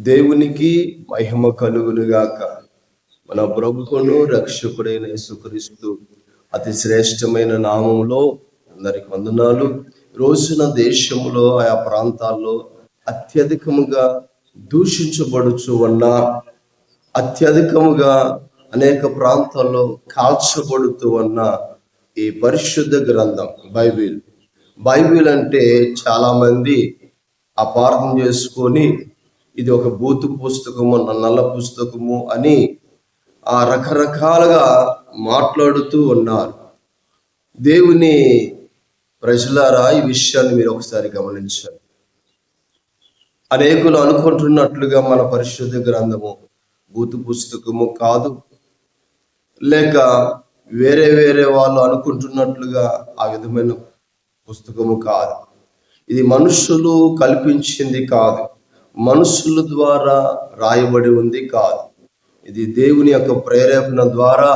దేవునికి మహిమ కలుగునుగాక. మన ప్రభువును రక్షకుడైన యేసుక్రీస్తు అతి శ్రేష్టమైన నామంలో అందరికి వందనాలు. రోజున దేశంలో ఆయా ప్రాంతాల్లో అత్యధికముగా దూషించబడుచు ఉన్న, అత్యధికముగా అనేక ప్రాంతాల్లో కాల్చబడుతూ ఉన్న ఈ పరిశుద్ధ గ్రంథం బైబిల్ అంటే చాలా మంది అపార్థం చేసుకొని ఇది ఒక బూతు పుస్తకము, నల్ల పుస్తకము అని ఆ రకరకాలుగా మాట్లాడుతూ ఉన్నారు. దేవుని ప్రజలారా, ఈ విషయాన్ని మీరు ఒకసారి గమనించండి. అనేకులు అనుకుంటున్నట్లుగా మన పరిశుద్ధ గ్రంథము బూతు పుస్తకము కాదు, లేక వేరే వాళ్ళు అనుకుంటున్నట్లుగా ఆ విధమైన పుస్తకము కాదు. ఇది మనుషులు కల్పించింది కాదు, మనుషుల ద్వారా రాయబడి ఉంది కాదు. ఇది దేవుని యొక్క ప్రేరేపణ ద్వారా,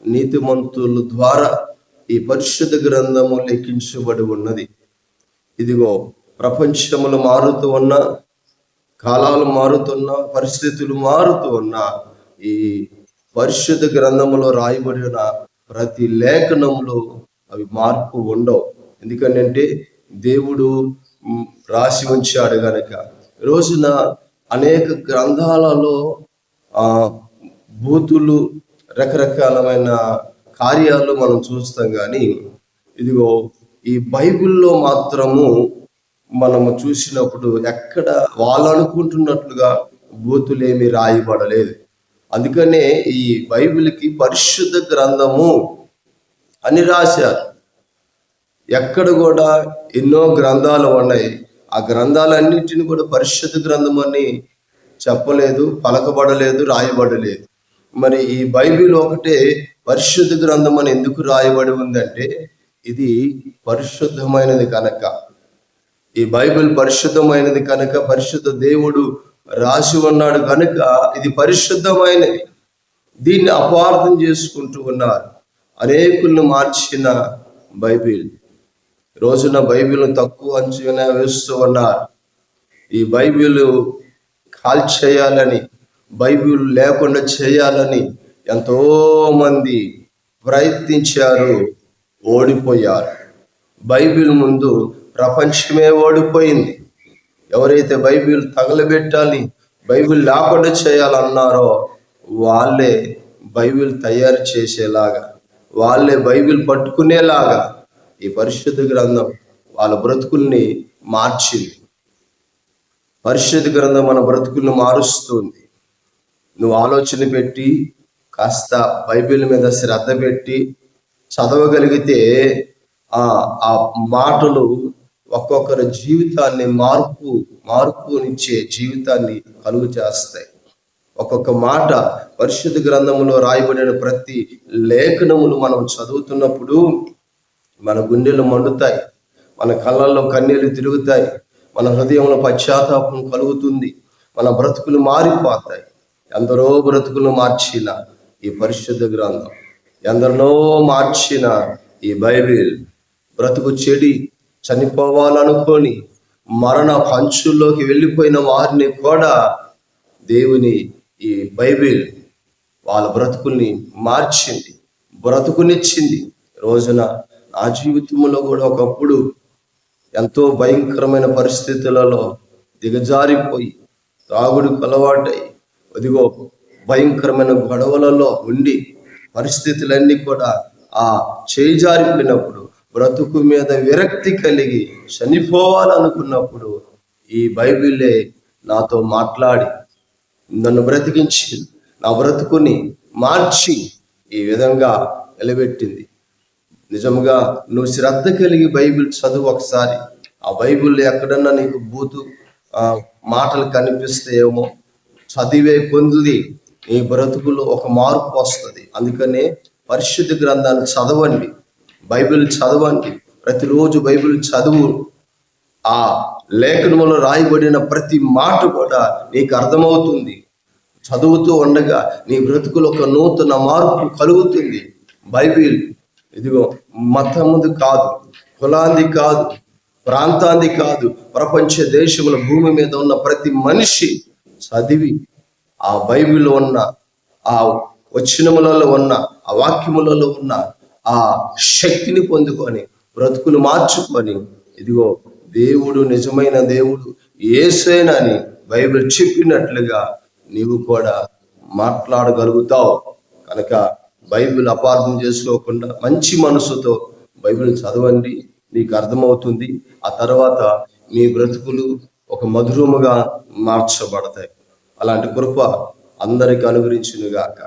నీతిమంతుల ద్వారా ఈ పరిశుద్ధ గ్రంథము లిఖించబడి ఉన్నది. ఇదిగో, ప్రపంచములు మారుతూ ఉన్నా, కాలాలు మారుతున్నా, పరిస్థితులు మారుతూ ఉన్నా, ఈ పరిశుద్ధ గ్రంథములో రాయబడిన ప్రతి లేఖనములో అవి మార్పు ఉండవు. ఎందుకంటే దేవుడు రాసి ఉంచాడు గనక. రోజున అనేక గ్రంథాలలో బూతులు, రకరకాలమైన కార్యాలు మనం చూస్తాం. కానీ ఇదిగో ఈ బైబిల్లో మాత్రము మనము చూసినప్పుడు ఎక్కడ వాళ్ళు అనుకుంటున్నట్లుగా బూతులేమి రాయబడలేదు. అందుకనే ఈ బైబిల్కి పరిశుద్ధ గ్రంథము అని రాశారు. ఎక్కడ కూడా ఎన్నో గ్రంథాలు ఉన్నాయి, ఆ గ్రంథాలన్నింటినీ కూడా పరిశుద్ధ గ్రంథం అని చెప్పలేదు, పలకబడలేదు, రాయబడలేదు. మరి ఈ బైబిల్ ఒకటే పరిశుద్ధ గ్రంథం అని ఎందుకు రాయబడి ఉందంటే, ఇది పరిశుద్ధమైనది కనుక. ఈ బైబిల్ పరిశుద్ధమైనది కనుక, పరిశుద్ధ దేవుడు రాసి ఉన్నాడు కనుక ఇది పరిశుద్ధమైనది. దీన్ని అపార్థం చేసుకుంటూ ఉన్నారు, అనేకులను మార్చిన బైబిల్. రోజున బైబిల్ను తక్కువ అంచనా వేస్తూ ఉన్నారు. ఈ బైబిల్ కాల్చేయాలని, బైబిల్ లేకుండా చేయాలని ఎంతో మంది ప్రయత్నించారు, ఓడిపోయారు. బైబిల్ ముందు ప్రపంచమే ఓడిపోయింది. ఎవరైతే బైబిల్ తగలబెట్టాలి, బైబిల్ లేకుండా చేయాలన్నారో వాళ్ళే బైబిల్ తయారు చేసేలాగా, వాళ్ళే బైబిల్ పట్టుకునేలాగా ఈ పరిశుద్ధ గ్రంథం వాళ్ళ బ్రతుకుల్ని మార్చింది. పరిశుద్ధ గ్రంథం మన బ్రతుకుల్ని మారుస్తుంది. నువ్వు ఆలోచన పెట్టి కాస్త బైబిల్ మీద శ్రద్ధ పెట్టి చదవగలిగితే ఆ మాటలు ఒక్కొక్కరి జీవితాన్ని మార్పునిచ్చే జీవితాన్ని కలుగు చేస్తాయి. ఒక్కొక్క మాట పరిశుద్ధ గ్రంథంలో రాయబడిన ప్రతి లేఖనములు మనం చదువుతున్నప్పుడు మన గుండెలు మండుతాయి, మన కళ్ళల్లో కన్నీళ్లు తిరుగుతాయి, మన హృదయంలో పశ్చాత్తాపం కలుగుతుంది, మన బ్రతుకులు మారిపోతాయి. ఎందరో బ్రతుకులు మార్చిన ఈ పరిశుద్ధ గ్రంథం, ఎందరినో మార్చిన ఈ బైబిల్, బ్రతుకు చెడి చనిపోవాలనుకొని మరణ పంచుల్లోకి వెళ్ళిపోయిన వారిని కూడా దేవుని ఈ బైబిల్ వాళ్ళ బ్రతుకుల్ని మార్చింది, బ్రతుకునిచ్చింది. రోజున నా జీవితంలో కూడా ఒకప్పుడు ఎంతో భయంకరమైన పరిస్థితులలో దిగజారిపోయి, తాగుడుకు అలవాటై, అదిగో భయంకరమైన గొడవలలో ఉండి పరిస్థితులన్నీ కూడా చేజారిపోయినప్పుడు, బ్రతుకు మీద విరక్తి కలిగి చనిపోవాలనుకున్నప్పుడు ఈ బైబిలే నాతో మాట్లాడి నన్ను బ్రతికించి, నా బ్రతుకుని మార్చి ఈ విధంగా నిలబెట్టింది. నిజంగా నువ్వు శ్రద్ధ కలిగి బైబిల్ చదువు ఒకసారి. ఆ బైబిల్లో ఎక్కడన్నా నీకు బూతు మాటలు కనిపిస్తాయేమో, చదివే కొంది నీ బ్రతుకులో ఒక మార్పు వస్తుంది. అందుకనే పరిశుద్ధ గ్రంథాన్ని చదవండి, బైబిల్ చదవండి. ప్రతిరోజు బైబిల్ చదువు. ఆ లేఖనములో రాయబడిన ప్రతి మాట కూడా నీకు అర్థమవుతుంది. చదువుతూ ఉండగా నీ బ్రతుకులో ఒక నూతన మార్పు కలుగుతుంది. బైబిల్ ఇదిగో మతముది కాదు, కులాంది కాదు, ప్రాంతాంది కాదు, ప్రపంచ దేశముల భూమి మీద ఉన్న ప్రతి మనిషి చదివి ఆ బైబిల్లో ఉన్న ఆ వచనములలో ఉన్న ఆ వాక్యములలో ఉన్న ఆ శక్తిని పొందుకొని బ్రతుకులు మార్చుకొని, ఇదిగో దేవుడు నిజమైన దేవుడు యేసేనని బైబిల్ చెప్పినట్లుగా నీవు కూడా మాట్లాడగలుగుతావు. కనుక బైబిల్ అపార్థం చేసుకోకుండా మంచి మనసుతో బైబిల్ చదవండి, మీకు అర్థమవుతుంది. ఆ తర్వాత మీ బ్రతుకులు ఒక మధురముగా మార్చబడతాయి. అలాంటి కృప అందరికి అనుగ్రహించునుగాక.